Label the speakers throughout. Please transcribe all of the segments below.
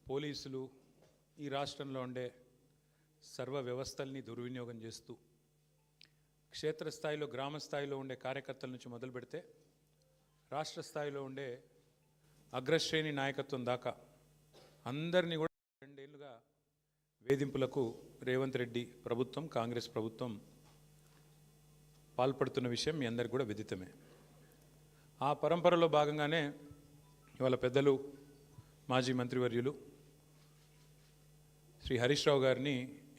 Speaker 1: పోలీసులు ఈ రాష్ట్రంలో ఉండే సర్వ వ్యవస్థల్ని దుర్వినియోగం చేస్తూ క్షేత్రస్థాయిలో గ్రామ స్థాయిలో ఉండే కార్యకర్తల నుంచి మొదలు పెడితే రాష్ట్ర స్థాయిలో ఉండే అగ్రశ్రేణి నాయకత్వం దాకా అందరినీ కూడా 2 ఏళ్లుగా వేధింపులకు రేవంత్ రెడ్డి ప్రభుత్వం కాంగ్రెస్ ప్రభుత్వం పాల్పడుతున్న విషయం మీ అందరికీ కూడా విదితమే. ఆ పరంపరలో భాగంగానే ఇవాళ పెద్దలు మాజీ మంత్రివర్యులు శ్రీ హరీష్ రావు గారిని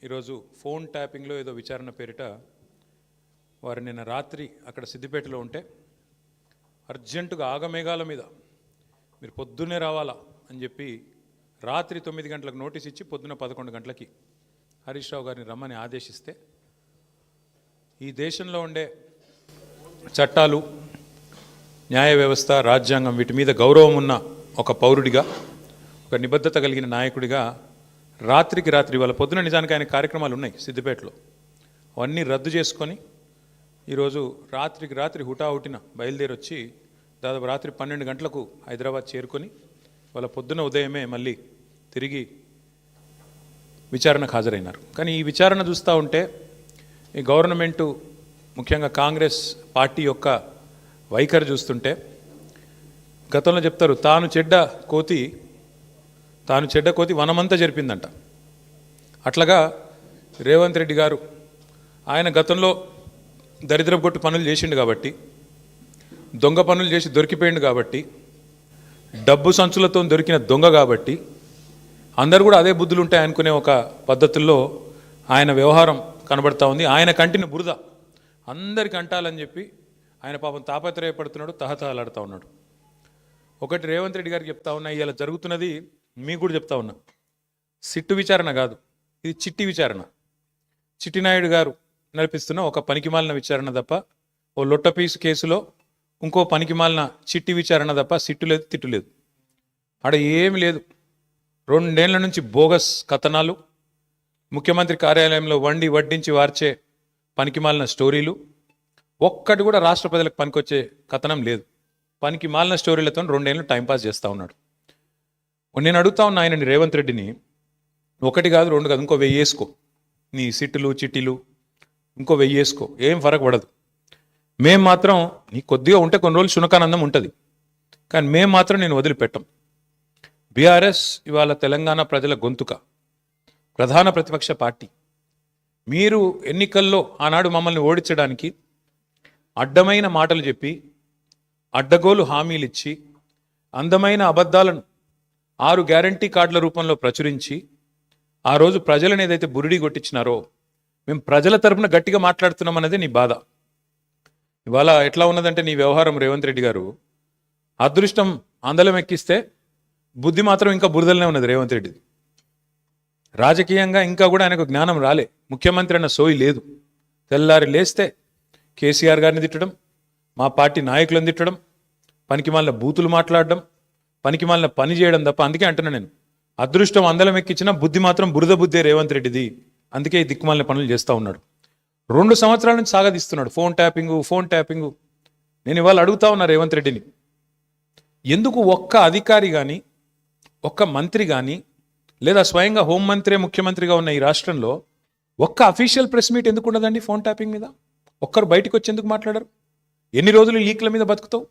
Speaker 1: ఈరోజు ఫోన్ ట్యాపింగ్లో ఏదో విచారణ పేరిట వారు నిన్న రాత్రి అక్కడ సిద్దిపేటలో ఉంటే అర్జెంటుగా ఆగమేఘాల మీద మీరు పొద్దున్నే రావాలా అని చెప్పి రాత్రి 9 గంటలకు నోటీస్ ఇచ్చి పొద్దున్న 11 గంటలకి హరీష్ రావు గారిని రమ్మని ఆదేశిస్తే ఈ దేశంలో ఉండే చట్టాలు, న్యాయ వ్యవస్థ, రాజ్యాంగం వీటి మీద గౌరవం ఉన్న ఒక పౌరుడిగా, ఒక నిబద్ధత కలిగిన నాయకుడిగా రాత్రికి రాత్రి వాళ్ళ పొద్దున నిజానికి ఆయన కార్యక్రమాలు ఉన్నాయి సిద్దిపేటలో, అవన్నీ రద్దు చేసుకొని ఈరోజు రాత్రికి రాత్రి హుటాహుటిన బయలుదేరి వచ్చి దాదాపు రాత్రి 12 గంటలకు హైదరాబాద్ చేరుకొని వాళ్ళ పొద్దున ఉదయమే మళ్ళీ తిరిగి విచారణకు హాజరైనారు. కానీ ఈ విచారణ చూస్తూ ఉంటే ఈ గవర్నమెంటు ముఖ్యంగా కాంగ్రెస్ పార్టీ యొక్క వైఖరి చూస్తుంటే గతంలో చెప్తారు తాను చెడ్డ కోతి వనమంతా జరిపిందంట. అట్లాగా రేవంత్ రెడ్డి గారు ఆయన గతంలో దరిద్రపు కొట్టు పనులు చేసిండు కాబట్టి, దొంగ పనులు చేసి దొరికిపోయిండు కాబట్టి, డబ్బు సంచులతో దొరికిన దొంగ కాబట్టి అందరు కూడా అదే బుద్ధులు ఉంటాయి అనుకునే ఒక పద్ధతుల్లో ఆయన వ్యవహారం కనబడతా ఉంది. ఆయన కంటిని బురద అందరికి అంటాలని చెప్పి ఆయన పాపం తాపత్రయపడుతున్నాడు, తహతహలాడుతూ ఉన్నాడు. ఒకటి రేవంత్ రెడ్డి గారికి చెప్తా ఉన్నా, ఇలా జరుగుతున్నది మీకు కూడా చెప్తా ఉన్నా, సిట్టు విచారణ కాదు, ఇది చిట్టి విచారణ. చిట్టినాయుడు గారు నడిపిస్తున్న ఒక పనికిమాలిన విచారణ తప్ప, ఓ లొట్టపీసు కేసులో ఇంకో పనికిమాలిన చిట్టి విచారణ తప్ప సిట్టు లేదు, తిట్టు లేదు, ఆడ ఏమి లేదు. 2 ఏళ్ల నుంచి బోగస్ కథనాలు, ముఖ్యమంత్రి కార్యాలయంలో వడ్డించి వార్చే పనికిమాలిన స్టోరీలు, ఒక్కటి కూడా రాష్ట్ర ప్రజలకు పనికొచ్చే కథనం లేదు. పనికి మాలిన స్టోరీలతో 2 ఏళ్ళు టైంపాస్ చేస్తూ ఉన్నాడు. నేను అడుగుతా ఉన్నా ఆయనని, రేవంత్ రెడ్డిని, 1 కాదు 2 కాదు, ఇంకో 1000 వేసుకో, నీ సిట్టులు చిట్టీలు ఇంకో 1000 వేసుకో, ఏం ఫరక్ పడదు. మేము మాత్రం నీ కొద్దిగా ఉంటే కొన్ని రోజులు శునకానందం ఉంటుంది, కానీ మేము మాత్రం నేను వదిలిపెట్టాం. బీఆర్ఎస్ ఇవాళ తెలంగాణ ప్రజల గొంతుక, ప్రధాన ప్రతిపక్ష పార్టీ. మీరు ఎన్నికల్లో ఆనాడు మమ్మల్ని ఓడించడానికి అడ్డమైన మాటలు చెప్పి, అడ్డగోలు హామీలు ఇచ్చి, అందమైన అబద్ధాలను 6 గ్యారంటీ కార్డుల రూపంలో ప్రచురించి ఆ రోజు ప్రజలను ఏదైతే బురిడి కొట్టించినారో, మేము ప్రజల తరపున గట్టిగా మాట్లాడుతున్నాం అన్నదే నీ బాధ. ఇవాళ ఎట్లా ఉన్నదంటే నీ వ్యవహారం రేవంత్ రెడ్డి గారు, అదృష్టం అందలం ఎక్కిస్తే బుద్ధి మాత్రం ఇంకా బురదలనే ఉన్నది రేవంత్ రెడ్డి. రాజకీయంగా ఇంకా కూడా ఆయనకు జ్ఞానం రాలే, ముఖ్యమంత్రి అన్న సోయి లేదు. తెల్లారి లేస్తే కేసీఆర్ గారిని తిట్టడం, మా పార్టీ నాయకులను తిట్టడం, పనికిమాలిన బూతులు మాట్లాడడం, పనికిమాలిన పని చేయడం తప్ప. అందుకే అంటున్నా నేను, అదృష్టం అందలం ఎక్కించిన బుద్ధి మాత్రం బురద బుద్ధే రేవంత్ రెడ్డిది. అందుకే ఈ దిక్కుమాలిన పనులు చేస్తూ ఉన్నాడు. 2 సంవత్సరాల నుంచి సాగదీస్తున్నాడు ఫోన్ ట్యాపింగు. నేను ఇవాళ అడుగుతా ఉన్నా రేవంత్ రెడ్డిని, ఎందుకు ఒక్క అధికారి కానీ, ఒక్క మంత్రి కానీ, లేదా స్వయంగా హోంమంత్రి ముఖ్యమంత్రిగా ఉన్న ఈ రాష్ట్రంలో ఒక్క అఫీషియల్ ప్రెస్ మీట్ ఎందుకు ఉండదండి ఫోన్ ట్యాపింగ్ మీద? ఒక్కరు బయటకు వచ్చి ఎందుకు మాట్లాడరు? ఎన్ని రోజులు లీక్ల మీద బతుకుతావు?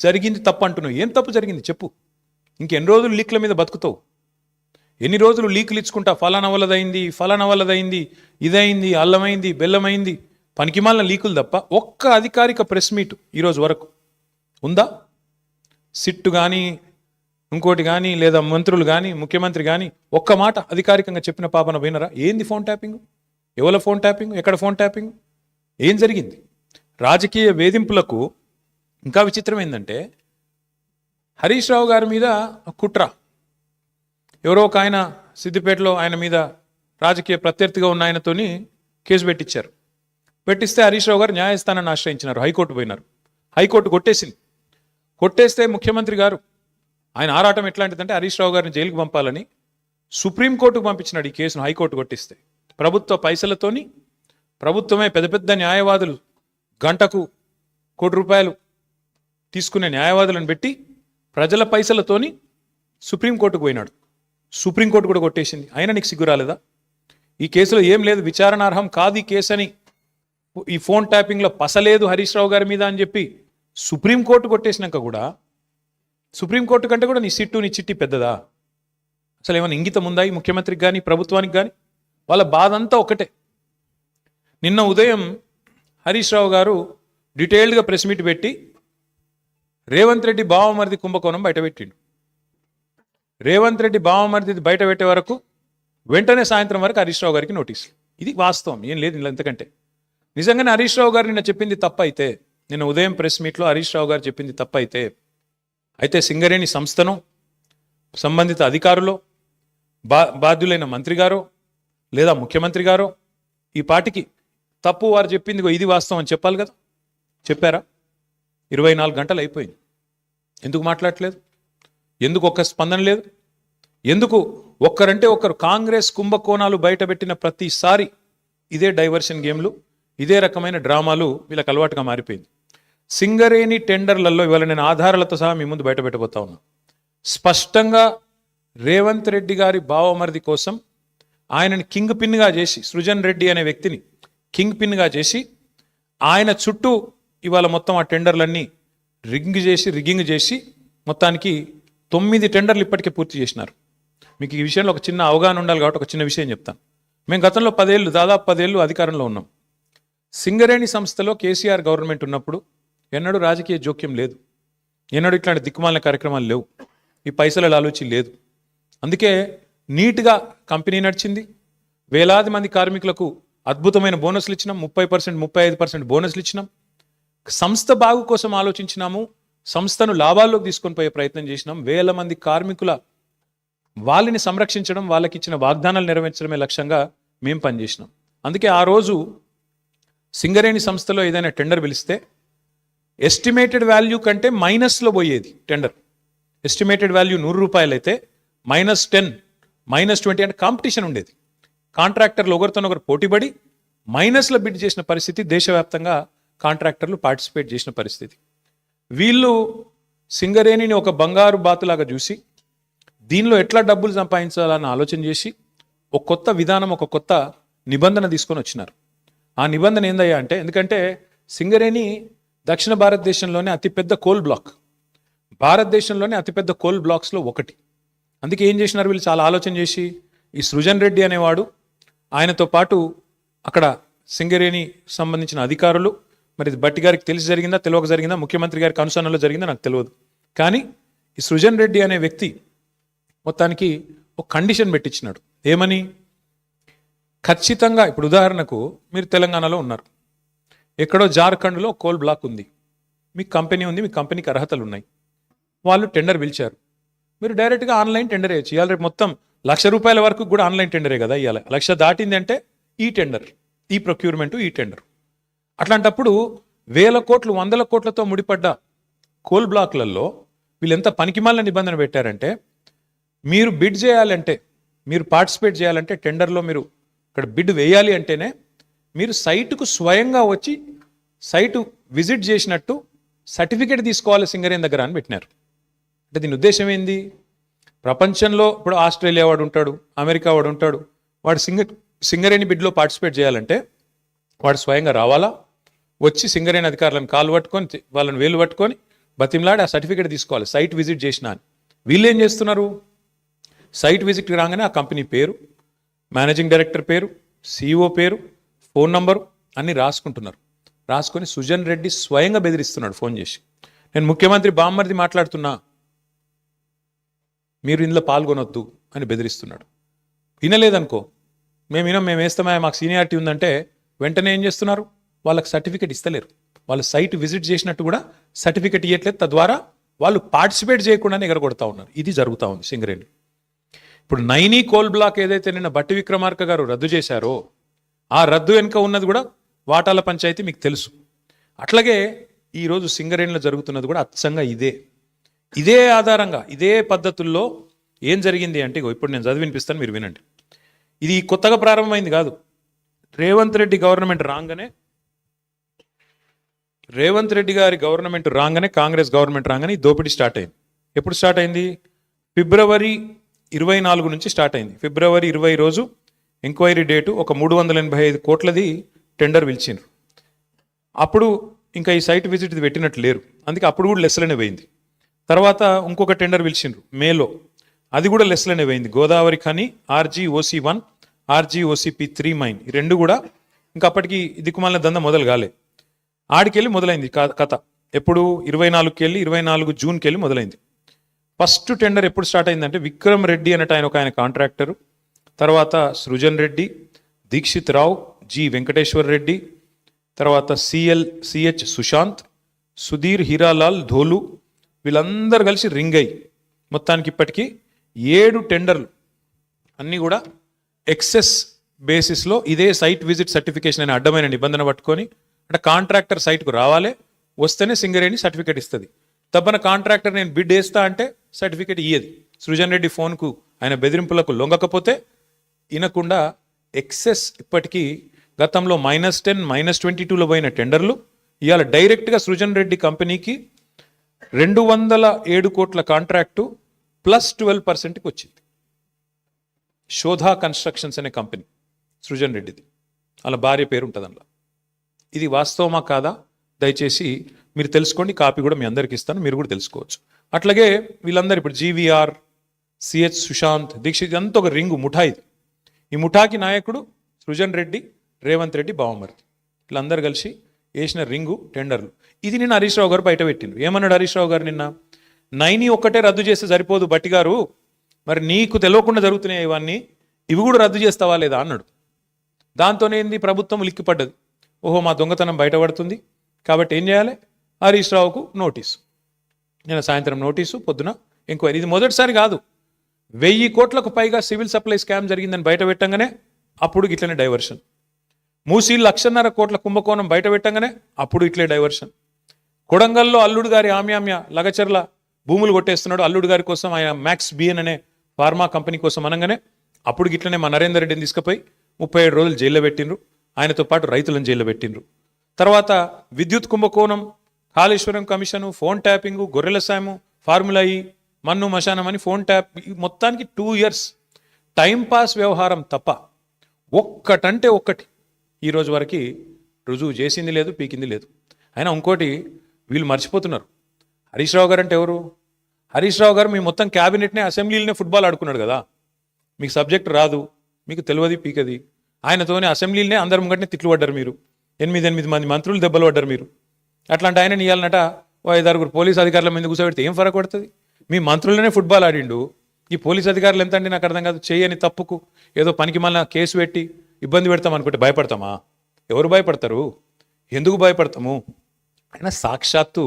Speaker 1: జరిగింది తప్పు అంటున్నావు, ఏం తప్పు జరిగింది చెప్పు. ఇంకెన్ని రోజులు లీక్ల మీద బతుకుతావు? ఎన్ని రోజులు లీకులు ఇచ్చుకుంటా, ఫలానా వల్లదైంది, ఇదైంది, అల్లమైంది, బెల్లమైంది, పనికిమాలిన లీకులు తప్ప ఒక్క అధికారిక ప్రెస్ మీట్ ఈరోజు వరకు ఉందా? సిట్టు కానీ, ఇంకోటి కానీ, లేదా మంత్రులు కానీ, ముఖ్యమంత్రి కానీ ఒక్క మాట అధికారికంగా చెప్పిన పాపన వినరా? ఏంది ఫోన్ ట్యాపింగ్? ఎవరి ఫోన్ ట్యాపింగ్? ఎక్కడ ఫోన్ ట్యాపింగ్? ఏం జరిగింది? రాజకీయ వేధింపులకు ఇంకా విచిత్రం ఏంటంటే, హరీష్ రావు గారి మీద కుట్ర, ఎవరో ఒక ఆయన సిద్దిపేటలో ఆయన మీద రాజకీయ ప్రత్యర్థిగా ఉన్న ఆయనతోని కేసు పెట్టిస్తే హరీష్ రావు గారు న్యాయస్థానాన్ని ఆశ్రయించినారు, హైకోర్టు పోయినారు. హైకోర్టు కొట్టేస్తే ముఖ్యమంత్రి గారు ఆయన ఆరాటం ఎట్లాంటిదంటే హరీష్ రావు గారిని జైలుకు పంపాలని సుప్రీంకోర్టుకు పంపించినాడు ఈ కేసును. హైకోర్టు కొట్టిస్తే ప్రభుత్వ పైసలతోని, ప్రభుత్వమే పెద్ద న్యాయవాదులు గంటకు ₹1 కోటి తీసుకునే న్యాయవాదులను పెట్టి ప్రజల పైసలతోని సుప్రీంకోర్టుకు పోయినాడు. సుప్రీంకోర్టు కూడా కొట్టేసింది. అయినా నీకు సిగ్గు రాలేదా? ఈ కేసులో ఏం లేదు, విచారణార్హం కాదు ఈ కేసు అని, ఈ ఫోన్ ట్యాపింగ్లో పసలేదు హరీష్ రావు గారి మీద అని చెప్పి సుప్రీంకోర్టు కొట్టేసినాక కూడా, సుప్రీంకోర్టు కంటే కూడా నీ సిట్టు నీ చిట్టి పెద్దదా? అసలు ఏమైనా ఇంగితం ఉందా ఈ ముఖ్యమంత్రికి కానీ ప్రభుత్వానికి కానీ? వాళ్ళ బాధ అంతా ఒకటే. నిన్న ఉదయం హరీష్ రావు గారు డీటెయిల్డ్గా ప్రెస్ మీట్ పెట్టి రేవంత్ రెడ్డి బావమరిది కుంభకోణం బయటపెట్టిండు. రేవంత్ రెడ్డి బావమరిది బయట పెట్టే వరకు వెంటనే సాయంత్రం వరకు హరీష్ రావు గారికి నోటీస్. ఇది వాస్తవం, ఏం లేదు ఇలా. ఎంతకంటే నిజంగానే హరీష్ రావు గారు నిన్న చెప్పింది తప్పైతే, నిన్న ఉదయం ప్రెస్ మీట్లో హరీష్ రావు గారు చెప్పింది తప్పైతే, అయితే సింగరేణి సంస్థను సంబంధిత అధికారులు, బాధ్యులైన మంత్రి గారో లేదా ముఖ్యమంత్రి గారో ఈ పాటికి తప్పు వారు చెప్పింది ఇది వాస్తవం అని చెప్పాలి కదా. చెప్పారా? 24 గంటలు అయిపోయింది. ఎందుకు మాట్లాడట్లేదు? ఎందుకు ఒక్క స్పందన లేదు? ఎందుకు ఒక్కరంటే ఒక్కరు? కాంగ్రెస్ కుంభకోణాలు బయటపెట్టిన ప్రతిసారి ఇదే డైవర్షన్ గేమ్లు, ఇదే రకమైన డ్రామాలు వీళ్ళకి అలవాటుగా మారిపోయింది. సింగరేణి టెండర్లలో ఇవాళ నేను ఆధారాలతో సహా మీ ముందు బయటపెట్టబోతా ఉన్నా. స్పష్టంగా రేవంత్ రెడ్డి గారి బావమరిది కోసం ఆయనని కింగ్ పిన్గా చేసి, సృజన్ రెడ్డి అనే వ్యక్తిని కింగ్ పిన్గా చేసి ఆయన చుట్టూ ఇవాళ మొత్తం ఆ టెండర్లన్నీ రిగ్గింగ్ చేసి మొత్తానికి 9 టెండర్లు ఇప్పటికే పూర్తి చేసినారు. మీకు ఈ విషయంలో ఒక చిన్న అవగాహన ఉండాలి కాబట్టి ఒక చిన్న విషయం చెప్తాను. మేము గతంలో దాదాపు 10 ఏళ్ళు అధికారంలో ఉన్నాం. సింగరేణి సంస్థలో కేసీఆర్ గవర్నమెంట్ ఉన్నప్పుడు ఎన్నడూ రాజకీయ జోక్యం లేదు, ఎన్నడూ ఇట్లాంటి దిక్కుమాలిన కార్యక్రమాలు లేవు, ఈ పైసల ఆలోచన లేదు. అందుకే నీట్గా కంపెనీ నడిచింది. వేలాది మంది కార్మికులకు అద్భుతమైన బోనస్లు ఇచ్చినాం, 30%, 35% బోనస్లు ఇచ్చినాం. సంస్థ బాగు కోసం ఆలోచించినాము, సంస్థను లాభాల్లోకి తీసుకొని పోయే ప్రయత్నం చేసినాం. వేల మంది కార్మికుల వాళ్ళని సంరక్షించడం, వాళ్ళకి ఇచ్చిన వాగ్దానాలు నెరవేర్చడమే లక్ష్యంగా మేము పనిచేసినాం. అందుకే ఆ రోజు సింగరేణి సంస్థలో ఏదైనా టెండర్ పిలిస్తే ఎస్టిమేటెడ్ వాల్యూ కంటే మైనస్లో పోయేది టెండర్. ఎస్టిమేటెడ్ వాల్యూ 100 రూపాయలు అయితే -10, -20 అంటే కాంపిటీషన్ ఉండేది. కాంట్రాక్టర్లు ఒకరితోనొకరు పోటీపడి మైనస్లో బిడ్ చేసిన పరిస్థితి, దేశవ్యాప్తంగా కాంట్రాక్టర్లు పార్టిసిపేట్ చేసిన పరిస్థితి. వీళ్ళు సింగరేణిని ఒక బంగారు బాతులాగా చూసి దీనిలో ఎట్లా డబ్బులు సంపాదించాలని ఆలోచన చేసి ఒక కొత్త విధానం, ఒక కొత్త నిబంధన తీసుకొని వచ్చినారు. ఆ నిబంధన ఏందయ్యా అంటే, ఎందుకంటే సింగరేణి దక్షిణ భారతదేశంలోనే అతిపెద్ద కోల్ బ్లాక్, భారతదేశంలోనే అతిపెద్ద కోల్ బ్లాక్స్లో ఒకటి. అందుకే ఏం చేసినారు వీళ్ళు, చాలా ఆలోచన చేసి ఈ సృజన్ రెడ్డి అనేవాడు, ఆయనతో పాటు అక్కడ సింగరేణి సంబంధించిన అధికారులు, మరి బట్టి గారికి తెలిసి జరిగిందా తెలియక జరిగిందా, ముఖ్యమంత్రి గారికి అనుసరణలో జరిగిందా నాకు తెలియదు, కానీ ఈ సృజన్ రెడ్డి అనే వ్యక్తి మొత్తానికి ఒక కండిషన్ పెట్టించినాడు. ఏమని? ఖచ్చితంగా ఇప్పుడు ఉదాహరణకు మీరు తెలంగాణలో ఉన్నారు, ఎక్కడో జార్ఖండ్లో కోల్ బ్లాక్ ఉంది, మీకు కంపెనీ ఉంది, మీ కంపెనీకి అర్హతలు ఉన్నాయి, వాళ్ళు టెండర్ పిలిచారు, మీరు డైరెక్ట్గా ఆన్లైన్ టెండర్ వేయచ్చు. ఇవాళ రేపు మొత్తం ₹1,00,000 వరకు కూడా ఆన్లైన్ టెండరే కదా ఇవాళ. 1,00,000 దాటింది అంటే ఈ టెండర్, ఈ ప్రొక్యూర్మెంటు, ఈ టెండర్. అట్లాంటప్పుడు వేల కోట్లు, వందల కోట్లతో ముడిపడ్డ కోల్ బ్లాక్లలో వీళ్ళు ఎంత పనికిమాలిన నిబంధన పెట్టారంటే, మీరు బిడ్ చేయాలంటే, మీరు పార్టిసిపేట్ చేయాలంటే టెండర్లో మీరు ఇక్కడ బిడ్ వేయాలి అంటేనే మీరు సైటుకు స్వయంగా వచ్చి సైటు విజిట్ చేసినట్టు సర్టిఫికేట్ తీసుకోవాలి సింగరేణి దగ్గర అని పెట్టినారు. అంటే దీని ఉద్దేశం ఏంది? ప్రపంచంలో ఇప్పుడు ఆస్ట్రేలియా వాడు ఉంటాడు, అమెరికా వాడు ఉంటాడు, వాడు సింగరేణి బిడ్లో పార్టిసిపేట్ చేయాలంటే వాడు స్వయంగా రావాలా, వచ్చి సింగరేణి అధికారులను కాలు పట్టుకొని, వాళ్ళని వేలు పట్టుకొని బతిమలాడి ఆ సర్టిఫికేట్ తీసుకోవాలి, సైట్ విజిట్ చేసిన అని. వీళ్ళు ఏం చేస్తున్నారు? సైట్ విజిట్ రాగానే ఆ కంపెనీ పేరు, మేనేజింగ్ డైరెక్టర్ పేరు, CEO పేరు, ఫోన్ నంబరు అన్నీ రాసుకుంటున్నారు. రాసుకొని సుజన్ రెడ్డి స్వయంగా బెదిరిస్తున్నాడు ఫోన్ చేసి, నేను ముఖ్యమంత్రి బామ్మర్ది మాట్లాడుతున్నా, మీరు ఇందులో పాల్గొనొద్దు అని బెదిరిస్తున్నాడు. వినలేదనుకో, మేము వేస్తామా, మాకు సీనియారిటీ ఉందంటే వెంటనే ఏం చేస్తున్నారు? వాళ్ళకి సర్టిఫికేట్ ఇస్తలేరు, వాళ్ళు సైట్ విజిట్ చేసినట్టు కూడా సర్టిఫికేట్ ఇవ్వట్లేదు. తద్వారా వాళ్ళు పార్టిసిపేట్ చేయకుండానే ఎగరగొడతా ఉన్నారు. ఇది జరుగుతూ ఉంది సింగరేణి. ఇప్పుడు నైనీ కోల్ బ్లాక్ ఏదైతే నిన్న బట్టి విక్రమార్క గారు రద్దు చేశారో, ఆ రద్దు వెనుక ఉన్నది కూడా వాటాల పంచాయతీ, మీకు తెలుసు. అట్లాగే ఈరోజు సింగరేణిలో జరుగుతున్నది కూడా అచ్చంగా ఇదే ఆధారంగా, ఇదే పద్ధతుల్లో ఏం జరిగింది అంటే, ఇప్పుడు నేను చదివి వినిపిస్తాను, మీరు వినండి. ఇది కొత్తగా ప్రారంభమైంది కాదు. రేవంత్ రెడ్డి గారి గవర్నమెంట్ రాగానే, కాంగ్రెస్ గవర్నమెంట్ రాగానే ఈ దోపిడీ స్టార్ట్ అయింది. ఎప్పుడు స్టార్ట్ అయింది? ఫిబ్రవరి 24 నుంచి స్టార్ట్ అయింది. ఫిబ్రవరి 20 రోజు ఎంక్వైరీ డేటు ఒక 385 కోట్లది టెండర్ పిలిచిండ్రు. అప్పుడు ఇంకా ఈ సైట్ విజిట్ ఇది పెట్టినట్టు లేరు, అందుకే అప్పుడు కూడా లెస్లనే పోయింది. తర్వాత ఇంకొక టెండర్ పిలిచిండ్రు మేలో, అది కూడా లెస్లనే పోయింది. Godavari Khani RGOC1 RGOCP3 mine, ఈ రెండు కూడా ఇంకా అప్పటికి దిక్కుమాలిన దంద మొదలు కాలే. ఆడికెళ్ళి మొదలైంది కథ. ఎప్పుడు 24కి వెళ్ళి 24 జూన్కి వెళ్ళి మొదలైంది. ఫస్ట్ టెండర్ ఎప్పుడు స్టార్ట్ అయిందంటే విక్రమ్ రెడ్డి అన్నట్టు ఆయన కాంట్రాక్టరు, తర్వాత సృజన్ రెడ్డి, దీక్షిత్ రావు, జి వెంకటేశ్వర్ రెడ్డి, తర్వాత CH సుశాంత్, సుధీర్ హీరాలాల్ ధోలు, వీళ్ళందరూ కలిసి రింగ్ అయ్యి మొత్తానికి ఇప్పటికీ 7 టెండర్లు అన్నీ కూడా ఎక్సెస్ బేసిస్లో ఇదే సైట్ విజిట్ సర్టిఫికేషన్ అనే అడ్డమైన నిబంధన పట్టుకొని, అంటే కాంట్రాక్టర్ సైట్కు రావాలి, వస్తేనే సింగరేణి సర్టిఫికేట్ ఇస్తుంది. తప్పన కాంట్రాక్టర్ నేను బిడ్ వేస్తా అంటే సర్టిఫికేట్ ఇయ్యది. సృజన్ రెడ్డి ఫోన్కు ఆయన బెదిరింపులకు లొంగకపోతే వినకుండా ఎక్సెస్ ఇప్పటికీ గతంలో -10 -22లో పోయిన టెండర్లు ఇవాళ డైరెక్ట్గా సృజన్ రెడ్డి కంపెనీకి 207 కోట్ల కాంట్రాక్టు +12%కి వచ్చింది. శోధా కన్స్ట్రక్షన్స్ అనే కంపెనీ సృజన్ రెడ్డిది, అలా భార్య పేరు ఉంటుంది అందులో. ఇది వాస్తవమా కాదా దయచేసి మీరు తెలుసుకోండి, కాపీ కూడా మీ అందరికి ఇస్తాను, మీరు కూడా తెలుసుకోవచ్చు. అట్లాగే వీళ్ళందరూ ఇప్పుడు GVR, CH సుశాంత్, దీక్షిత్, ఇదంతా ఒక రింగు ముఠా. ఇది ఈ ముఠాకి నాయకుడు సృజన్ రెడ్డి, రేవంత్ రెడ్డి బావమరిది, వీళ్ళందరూ కలిసి వేసిన రింగు టెండర్లు. ఇది నిన్న హరీష్ రావు గారు బయట పెట్టిండు. ఏమన్నాడు హరీష్ రావు గారు నిన్న? 9 ఒక్కటే రద్దు చేస్తే సరిపోదు బట్టి గారు, మరి నీకు తెలియకుండా జరుగుతున్నాయి ఇవన్నీ, ఇవి కూడా రద్దు చేస్తావా లేదా అన్నాడు. దాంతోనే ఏంది, ప్రభుత్వం లిక్కిపడ్డది. ఓహో మా దొంగతనం బయటపడుతుంది కాబట్టి ఏం చేయాలి, హరీష్ రావుకు నోటీసు. నేను సాయంత్రం నోటీసు, పొద్దున ఎంక్వైరీ. ఇది మొదటిసారి కాదు, 1000 కోట్లకు పైగా సివిల్ సప్లై స్కామ్ జరిగిందని బయట పెట్టంగానే అప్పుడు ఇట్లనే డైవర్షన్. మూసీ 1.5 కోట్ల కుంభకోణం బయట పెట్టంగానే అప్పుడు ఇట్లే డైవర్షన్. కొడంగల్లో అల్లుడు గారి ఆమ్యామ్య లగచర్ల భూములు కొట్టేస్తున్నాడు అల్లుడు గారి కోసం, ఆయన మ్యాక్స్ బిఎన్ అనే ఫార్మా కంపెనీ కోసం అనగానే అప్పుడు ఇట్లనే మా నరేందర్ రెడ్డిని తీసుకుపోయి 37 రోజులు జైల్లో పెట్టిండ్రు, ఆయనతో పాటు రైతులను జైల్లో పెట్టిండ్రు. తర్వాత విద్యుత్ కుంభకోణం, కాళేశ్వరం కమిషను, ఫోన్ ట్యాపింగు, గొర్రెల సాము, ఫార్ములా ఈ, మన్ను మశానం అని ఫోన్ ట్యాప్, మొత్తానికి 2 years టైంపాస్ వ్యవహారం తప్ప ఒక్కటంటే ఒక్కటి ఈరోజు వరకు రుజువు చేసింది లేదు, పీకింది లేదు. అయినా ఇంకోటి వీళ్ళు మర్చిపోతున్నారు, హరీష్ రావు గారు అంటే ఎవరు? హరీష్ రావు గారు మీ మొత్తం క్యాబినెట్నే అసెంబ్లీలోనే ఫుట్బాల్ ఆడుకున్నాడు కదా. మీకు సబ్జెక్ట్ రాదు, మీకు తెలియదు, పీకది. ఆయనతోనే అసెంబ్లీలోనే అందరి ముంగటనే తిట్లు పడ్డారు మీరు, 8 మంది మంత్రులు దెబ్బలు పడ్డారు మీరు. అట్లాంటి ఆయన నీయాలన్నట 5-6 పోలీస్ అధికారుల మీద కూర్చోబెడితే ఏం ఫరక పడుతుంది? మీ మంత్రులనే ఫుట్బాల్ ఆడిండు, ఈ పోలీస్ అధికారులు ఎంత అండి నాకు అర్థం కాదు. చేయని తప్పుకు ఏదో పనికి మళ్ళీ కేసు పెట్టి ఇబ్బంది పెడతాం అనుకుంటే భయపడతామా? ఎవరు భయపడతారు? ఎందుకు భయపడతాము? అయినా సాక్షాత్తు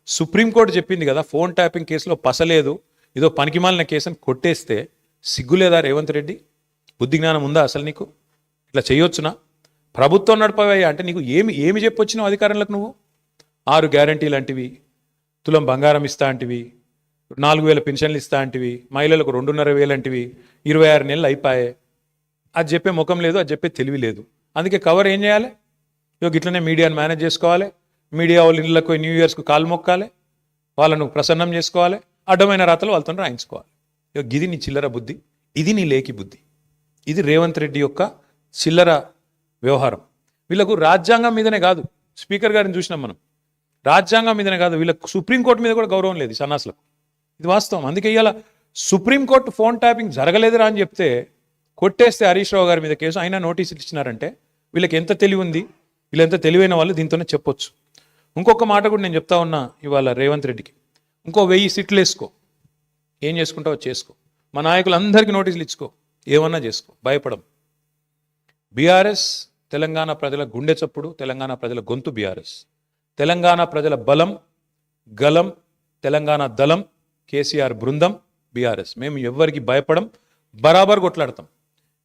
Speaker 1: సుప్రీంకోర్టు చెప్పింది కదా, ఫోన్ ట్యాపింగ్ కేసులో పసలేదు, ఏదో పనికి మాలిన కేసు అని కొట్టేస్తే సిగ్గులేదా రేవంత్ రెడ్డి? బుద్ధి జ్ఞానం ఉందా అసలు నీకు? ఇట్లా చేయొచ్చునా? ప్రభుత్వం నడపవయ్యా అంటే నీకు ఏమి చెప్పొచ్చినావు అధికారంలోకి? నువ్వు 6 గ్యారంటీలు అంటివి, తులం బంగారం ఇస్తా అంటివి, 4000 పెన్షన్లు ఇస్తా అంటివి, మహిళలకు 2,500 అంటివి, 26 నెలలు అయిపోయాయి. అది చెప్పే ముఖం లేదు, అది చెప్పే తెలివి లేదు. అందుకే కవర్ ఏం చేయాలి? ఇట్లనే మీడియాను మేనేజ్ చేసుకోవాలి, మీడియా వాళ్ళు ఇళ్ళకు న్యూ ఇయర్స్కు కాలు మొక్కాలి, వాళ్ళను ప్రసన్నం చేసుకోవాలి, అడ్డమైన రాతలు వాళ్ళతో రాయించుకోవాలి. ఇది నీ చిల్లర బుద్ధి, ఇది నీ లేకి బుద్ధి, ఇది రేవంత్ రెడ్డి యొక్క చిల్లర వ్యవహారం. వీళ్ళకు రాజ్యాంగం మీదనే కాదు, స్పీకర్ గారిని చూసినాం మనం, రాజ్యాంగం మీదనే కాదు, వీళ్ళకు సుప్రీంకోర్టు మీద కూడా గౌరవం లేదు సన్నాసులకు. ఇది వాస్తవం. అందుకే ఇవాళ సుప్రీంకోర్టు ఫోన్ ట్యాపింగ్ జరగలేదురా అని చెప్తే కొట్టేస్తే హరీష్ రావు గారి మీద కేసు, అయినా నోటీసులు ఇచ్చినారంటే వీళ్ళకి ఎంత తెలివి ఉంది, వీళ్ళు ఎంత తెలివైన వాళ్ళు దీంతోనే చెప్పొచ్చు. ఇంకొక మాట కూడా నేను చెప్తా ఉన్నా ఇవాళ రేవంత్ రెడ్డికి, ఇంకో 1000 సీట్లు వేసుకో, ఏం చేసుకుంటావో చేసుకో, మా నాయకులందరికీ నోటీసులు ఇచ్చుకో, ఏమన్నా చేసుకో, భయపడం. బీఆర్ఎస్ తెలంగాణ ప్రజల గుండె చప్పుడు, తెలంగాణ ప్రజల గొంతు బీఆర్ఎస్, తెలంగాణ ప్రజల బలం, గలం, తెలంగాణ దళం, కేసీఆర్ బృందం బీఆర్ఎస్. మేము ఎవ్వరికి భయపడం, బరాబర్ కొట్లాడతాం.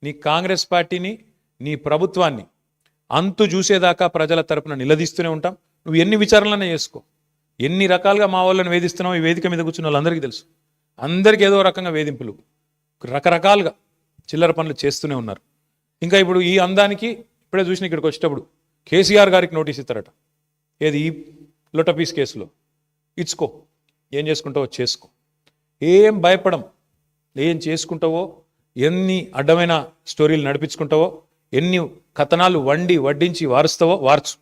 Speaker 1: నీ కాంగ్రెస్ పార్టీని, నీ ప్రభుత్వాన్ని అంతు చూసేదాకా ప్రజల తరపున నిలదీస్తూనే ఉంటాం. నువ్వు ఎన్ని విచారణలనే చేసుకో, ఎన్ని రకాలుగా మా వాళ్ళని వేధిస్తున్నావు ఈ వేదిక మీద కూర్చున్న వాళ్ళందరికీ తెలుసు. అందరికీ ఏదో రకంగా వేధింపులు, రకరకాలుగా చిల్లర పనులు చేస్తూనే ఉన్నారు. ఇంకా ఇప్పుడు ఈ అందానికి ఇప్పుడే చూసిన ఇక్కడికి వచ్చేటప్పుడు కేసీఆర్ గారికి నోటీస్ ఇస్తారట. ఏది? ఈ లొటపీస్ కేసులో. ఇచ్చుకో, ఏం చేసుకుంటావో చేసుకో, ఏం భయపడం. ఏం చేసుకుంటావో, ఎన్ని అడ్డమైన స్టోరీలు నడిపించుకుంటావో, ఎన్ని కథనాలు వడ్డించి వారుస్తావో వార్చు.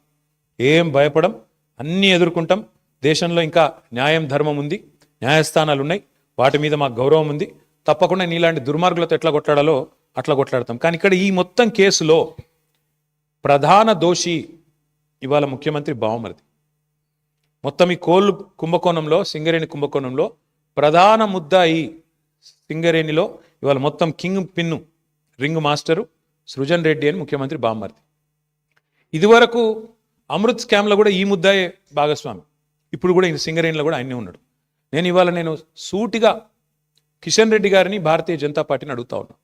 Speaker 1: ఏం భయపడం, అన్నీ ఎదుర్కొంటాం. దేశంలో ఇంకా న్యాయం ధర్మం ఉంది, న్యాయస్థానాలు ఉన్నాయి, వాటి మీద మాకు గౌరవం ఉంది. తప్పకుండా నీలాంటి దుర్మార్గులతో ఎట్లా కొట్లాడాలో అట్లా కొట్లాడతాం. కానీ ఇక్కడ ఈ మొత్తం కేసులో ప్రధాన దోషి ఇవాళ ముఖ్యమంత్రి బావమరిది. మొత్తం ఈ కోల్ కుంభకోణంలో, సింగరేణి కుంభకోణంలో ప్రధాన ముద్దాయి సింగరేణిలో ఇవాళ మొత్తం king pin, ring master Srujan Reddy అని ముఖ్యమంత్రి బావమరిది. ఇదివరకు అమృత్ స్కామ్లో కూడా ఈ ముద్దాయే భాగస్వామి. ఇప్పుడు కూడా ఈ సింగరేణిలో కూడా ఆయనే ఉన్నాడు. నేను సూటిగా కిషన్ రెడ్డి గారిని, భారతీయ జనతా పార్టీని అడుగుతా ఉన్నా,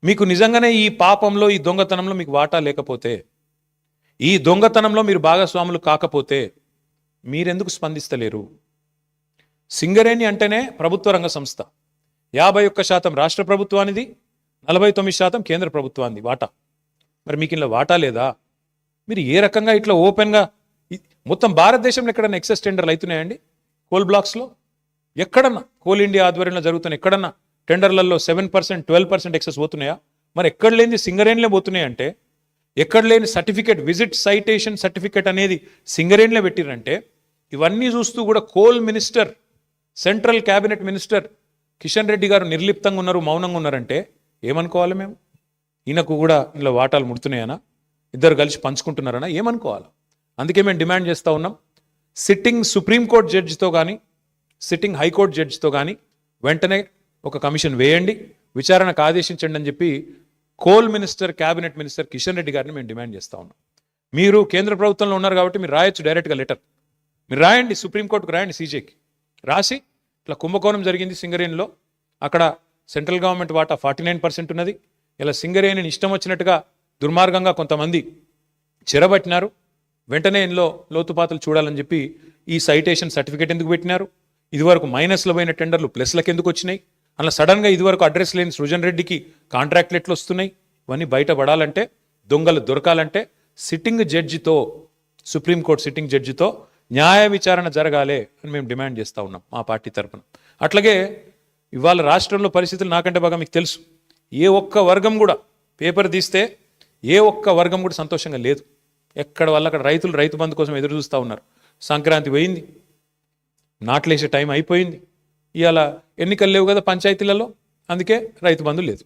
Speaker 1: మీకు నిజంగానే ఈ పాపంలో, ఈ దొంగతనంలో మీకు వాటా లేకపోతే, ఈ దొంగతనంలో మీరు భాగస్వాములు కాకపోతే మీరెందుకు స్పందిస్తలేరు? సింగరేణి అంటేనే ప్రభుత్వ రంగ సంస్థ. 51% రాష్ట్ర ప్రభుత్వానిది, 49% కేంద్ర ప్రభుత్వానికి వాటా. మరి మీకు ఇలా వాటా లేదా? మీరు ఏ రకంగా ఇట్లా ఓపెన్గా మొత్తం భారతదేశంలో ఎక్కడన్నా ఎక్సెస్ టెండర్లు అవుతున్నాయండి? కోల్ బ్లాక్స్లో ఎక్కడన్నా, కోల్ ఇండియా ఆధ్వర్యంలో జరుగుతున్న ఎక్కడన్నా టెండర్లలో 7%, 12% ఎక్సెస్ పోతున్నాయా? మరి ఎక్కడ లేని సింగరేణిలో పోతున్నాయంటే, ఎక్కడ లేని సర్టిఫికేట్, విజిట్ సైటేషన్ సర్టిఫికేట్ అనేది సింగరేణిలో పెట్టిరంటే, ఇవన్నీ చూస్తూ కూడా coal minister, central cabinet minister Kishan Reddy గారు నిర్లిప్తంగా ఉన్నారు, మౌనంగా ఉన్నారంటే ఏమనుకోవాలి మేము? ఈయనకు కూడా ఇందులో వాటాలు ముడుతున్నాయనా? ఇద్దరు కలిసి పంచుకుంటున్నారనా? ఏమనుకోవాలి? అందుకే మేము డిమాండ్ చేస్తూ ఉన్నాం, సిట్టింగ్ సుప్రీంకోర్టు జడ్జితో కానీ, సిట్టింగ్ హైకోర్టు జడ్జితో కానీ వెంటనే ఒక కమిషన్ వేయండి, విచారణకు ఆదేశించండి అని చెప్పి coal minister, cabinet minister Kishan Reddy గారిని మేము డిమాండ్ చేస్తూ ఉన్నాం. మీరు కేంద్ర ప్రభుత్వంలో ఉన్నారు కాబట్టి మీరు రాయొచ్చు డైరెక్ట్గా లెటర్, మీరు రాయండి, సుప్రీంకోర్టుకు రాయండి, సీజేకి రాసి ఇట్లా కుంభకోణం జరిగింది సింగరేణిలో, అక్కడ సెంట్రల్ గవర్నమెంట్ వాటా 49% ఉన్నది, ఇలా సింగరేణిని ఇష్టం వచ్చినట్టుగా దుర్మార్గంగా కొంతమంది చెరబట్టినారు, వెంటనే ఇందులో లోతుపాతలు చూడాలని చెప్పి ఈ సైటేషన్ సర్టిఫికేట్ ఎందుకు పెట్టినారు? ఇదివరకు మైనస్లో పోయిన టెండర్లు ప్లస్లకు ఎందుకు వచ్చినాయి? అలా సడన్గా ఇదివరకు అడ్రస్ లేని సృజన్ రెడ్డికి కాంట్రాక్ట్లు ఎట్లు వస్తున్నాయి? ఇవన్నీ బయటపడాలంటే, దొంగలు దొరకాలంటే సిట్టింగ్ జడ్జితో, సుప్రీంకోర్టు సిట్టింగ్ జడ్జితో న్యాయ విచారణ జరగాలి అని మేము డిమాండ్ చేస్తూ ఉన్నాం మా పార్టీ తరఫున. అట్లాగే ఇవాళ రాష్ట్రంలో పరిస్థితులు నాకంటే బాగా మీకు తెలుసు. ఏ ఒక్క వర్గం కూడా పేపర్ తీస్తే ఏ ఒక్క వర్గం కూడా సంతోషంగా లేదు. ఎక్కడ వల్ల అక్కడ రైతులు రైతు బంధు కోసం ఎదురు చూస్తూ ఉన్నారు. సంక్రాంతి పోయింది, నాట్లేసే టైం అయిపోయింది, ఇవాళ ఎన్నికలు లేవు కదా పంచాయతీలలో, అందుకే రైతు బంధు లేదు.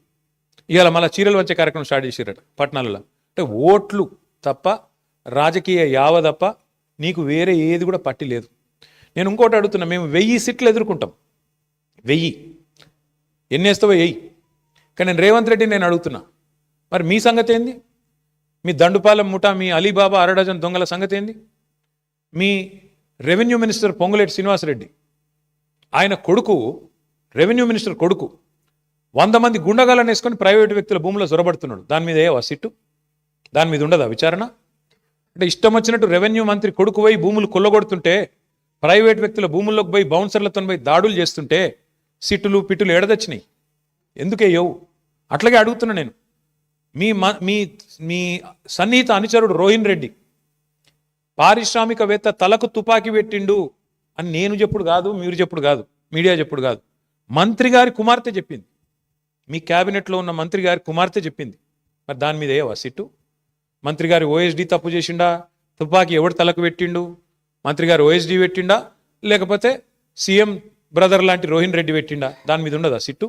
Speaker 1: ఇవాళ మళ్ళీ చీరలు వచ్చే కార్యక్రమం స్టార్ట్ చేసారట పట్టణాలలో. అంటే ఓట్లు తప్ప, రాజకీయ యావ తప్ప నీకు వేరే ఏది కూడా పట్టి లేదు. నేను ఇంకోటి అడుగుతున్నా, మేము 1000 సీట్లు ఎదుర్కొంటాం, 1000 ఎన్ని వేస్తావో వెయ్యి. కానీ నేను రేవంత్ రెడ్డి నేను అడుగుతున్నా, మరి మీ సంగతి ఏంది? మీ దండుపాలెం ముఠా, మీ అలీబాబా అరడజన్ దొంగల సంగతి ఏంది? మీ రెవెన్యూ మినిస్టర్ పొంగులేటి శ్రీనివాసరెడ్డి, ఆయన కొడుకు, రెవెన్యూ మినిస్టర్ కొడుకు 100 మంది గుండగాలను వేసుకొని ప్రైవేటు వ్యక్తుల భూముల్లో జొరబడుతున్నాడు. దాని మీద ఏవా సిట్టు? దాని మీద ఉండదా విచారణ? అంటే ఇష్టం వచ్చినట్టు రెవెన్యూ మంత్రి కొడుకు పోయి భూములు కొల్లగొడుతుంటే, ప్రైవేట్ వ్యక్తుల భూముల్లోకి పోయి బౌన్సర్లతో పోయి దాడులు చేస్తుంటే సిట్టులు పిట్టులు ఎడదచ్చినాయి, ఎందుకే యవు? అట్లాగే అడుగుతున్నా నేను, మీ మీ సన్నిహిత అనుచరుడు రోహిన్ రెడ్డి పారిశ్రామికవేత్త తలకు తుపాకీ పెట్టిండు అని నేను చెప్పుడు కాదు, మీరు చెప్పుడు కాదు, మీడియా చెప్పుడు కాదు, మంత్రి గారి కుమార్తె చెప్పింది, మీ క్యాబినెట్లో ఉన్న మంత్రి గారి కుమార్తె చెప్పింది. మరి దాని మీద ఏవా సిట్టు? మంత్రి గారి ఓఎస్డీ తప్పు చేసిండా? తుపాకీ ఎవడు తలకు పెట్టిండు? మంత్రి గారు ఓఎస్డీ పెట్టిండా, లేకపోతే సీఎం బ్రదర్ లాంటి రోహిన్ రెడ్డి పెట్టిండా? దాని మీద ఉండదా సిట్టు?